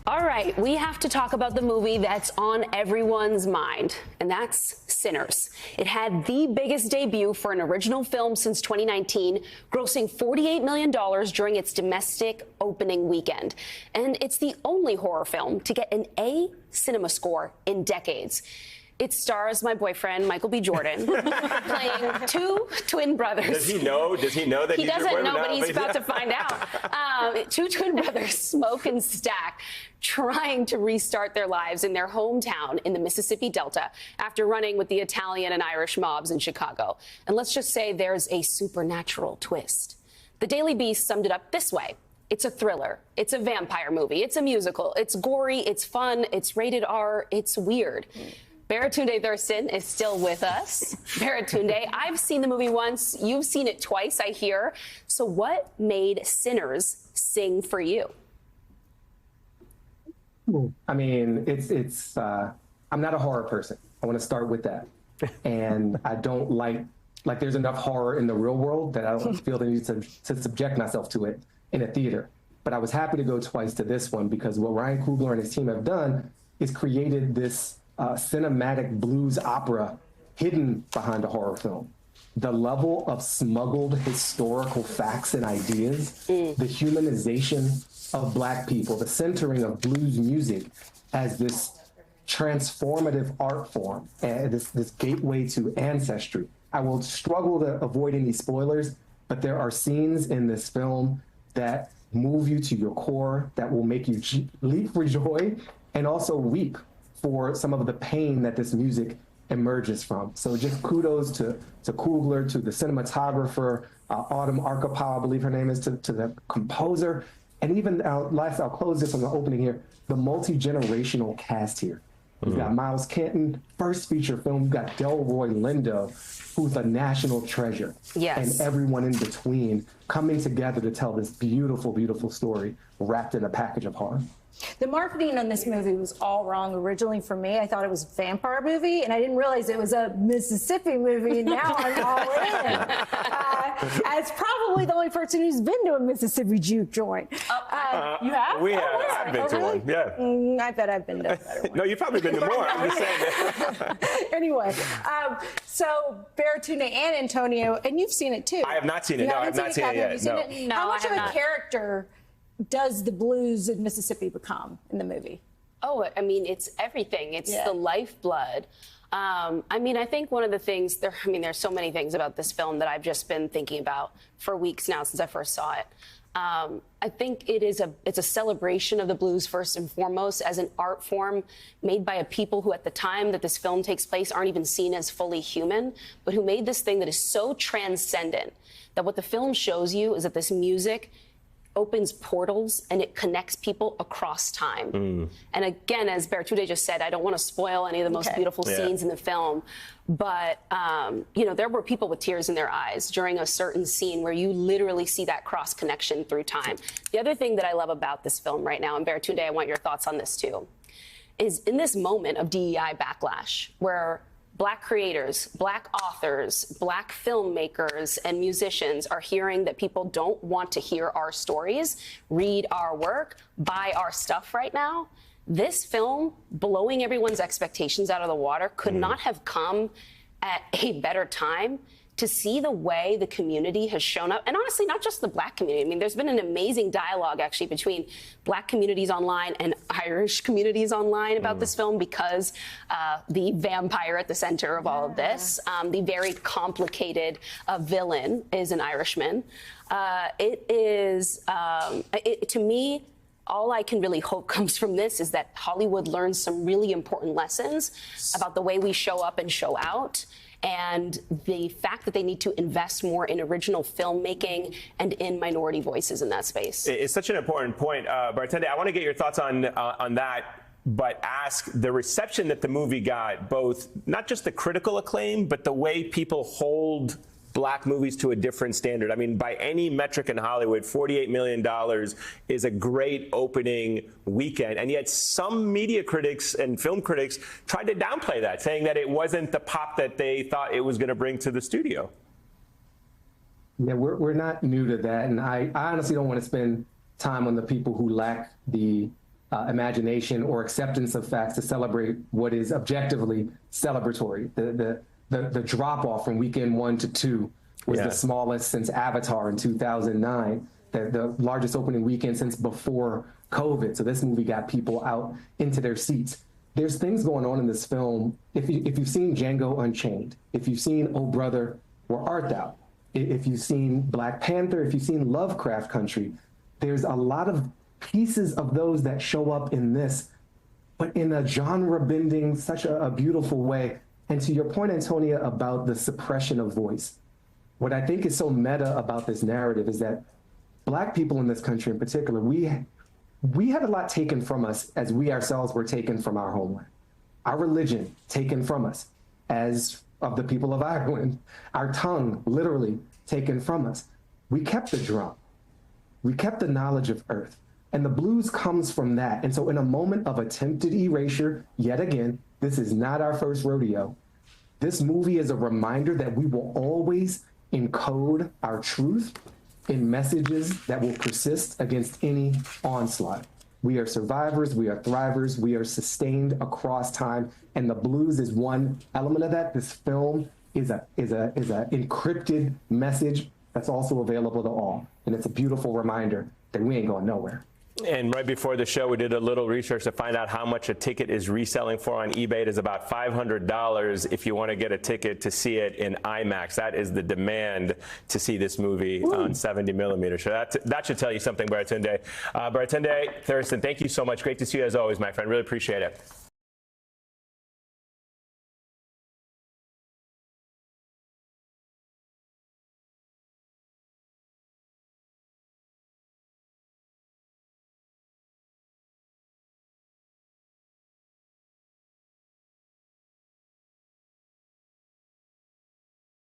All right, we have to talk about the movie that's on everyone's mind, and that's Sinners. It had the biggest debut for an original film since 2019, grossing $48 million during its domestic opening weekend. And it's the only horror film to get an A cinema score in decades. It stars my boyfriend, Michael B. Jordan, playing two twin brothers. Does he know? Does he know that he he's your doesn't boyfriend? know, but he's about to find out. Two twin brothers, Smoke and Stack, trying to restart their lives in their hometown in the Mississippi Delta after running with the Italian and Irish mobs in Chicago. And let's just say there's a supernatural twist. The Daily Beast summed it up this way. It's a thriller. It's a vampire movie. It's a musical. It's gory. It's fun. It's rated R. It's weird. Baratunde Thurston is still with us. Baratunde, I've seen the movie once. You've seen it twice, I hear. So what made Sinners sing for you? I mean, I'm not a horror person. I want to start with that. And I don't like there's enough horror in the real world that I don't feel the need to subject myself to it in a theater. But I was happy to go twice to this one because what Ryan Coogler and his team have done is created this cinematic blues opera hidden behind a horror film. The level of smuggled historical facts and ideas, the humanization of Black people, the centering of blues music as this transformative art form, and this gateway to ancestry. I will struggle to avoid any spoilers, but there are scenes in this film that move you to your core, that will make you leap for joy and also weep for some of the pain that this music emerges from. So just kudos to Coogler, to the cinematographer, Autumn Arkapaw, I believe her name is, to the composer, and even I'll close this on the opening here, the multi-generational cast here. We've got Miles Kenton, first feature film. We've got Delroy Lindo, who's a national treasure. Yes. And everyone in between coming together to tell this beautiful, beautiful story wrapped in a package of horror. The marketing on this movie was all wrong originally for me. I thought it was a vampire movie, and I didn't realize it was a Mississippi movie, and now I'm all in. As probably the only person who's been to a Mississippi juke joint. You have? We have. I've been to one, yeah. I bet I've been to a better one. No, you've probably been to more. I'm just saying. Anyway, so Baratunde and Antonio, and you've seen it too. I have not seen it. No, I have not seen it yet. No. How much of a character does the blues in Mississippi become in the movie? Oh, I mean, it's everything. It's the lifeblood. I mean, I think one of the things, there's so many things about this film that I've just been thinking about for weeks now since I first saw it. I think it's a celebration of the blues first and foremost as an art form made by a people who at the time that this film takes place aren't even seen as fully human, but who made this thing that is so transcendent that what the film shows you is that this music opens portals and it connects people across time. And again, as Baratunde just said, I don't want to spoil any of the most beautiful scenes in the film, but there were people with tears in their eyes during a certain scene where you literally see that cross connection through time. The other thing that I love about this film right now, and Baratunde, I want your thoughts on this too, is in this moment of DEI backlash where Black creators, Black authors, Black filmmakers, and musicians are hearing that people don't want to hear our stories, read our work, buy our stuff right now. This film, blowing everyone's expectations out of the water, could not have come at a better time to see the way the community has shown up. And honestly, not just the Black community. I mean, there's been an amazing dialogue, actually, between Black communities online and Irish communities online about this film because the vampire at the center of all of this, the very complicated villain is an Irishman. To me, all I can really hope comes from this is that Hollywood learns some really important lessons about the way we show up and show out, and the fact that they need to invest more in original filmmaking and in minority voices in that space. It's such an important point. Baratunde, I want to get your thoughts on that, but ask the reception that the movie got, both not just the critical acclaim, but the way people hold Black movies to a different standard. I mean, by any metric in Hollywood, $48 million is a great opening weekend. And yet some media critics and film critics tried to downplay that, saying that it wasn't the pop that they thought it was going to bring to the studio. Yeah, we're not new to that. And I honestly don't want to spend time on the people who lack the imagination or acceptance of facts to celebrate what is objectively celebratory. The drop off from weekend 1 to 2 was the smallest since Avatar in 2009, the largest opening weekend since before COVID. So this movie got people out into their seats. There's things going on in this film. If you've seen Django Unchained, if you've seen Oh Brother, Where Art Thou, if you've seen Black Panther, if you've seen Lovecraft Country, there's a lot of pieces of those that show up in this, but in a genre-bending, such a beautiful way. And to your point, Antonia, about the suppression of voice, what I think is so meta about this narrative is that Black people in this country in particular, we had a lot taken from us as we ourselves were taken from our homeland. Our religion taken from us as of the people of Ireland. Our tongue literally taken from us. We kept the drum. We kept the knowledge of earth. And the blues comes from that. And so in a moment of attempted erasure, yet again, this is not our first rodeo. This movie is a reminder that we will always encode our truth in messages that will persist against any onslaught. We are survivors, we are thrivers, we are sustained across time, and the blues is one element of that. This film is a encrypted message that's also available to all, and it's a beautiful reminder that we ain't going nowhere. And right before the show, we did a little research to find out how much a ticket is reselling for on eBay. It is about $500 if you want to get a ticket to see it in IMAX. That is the demand to see this movie on 70 millimeter. So that should tell you something, Baratunde. Baratunde Thurston, thank you so much. Great to see you as always, my friend. Really appreciate it.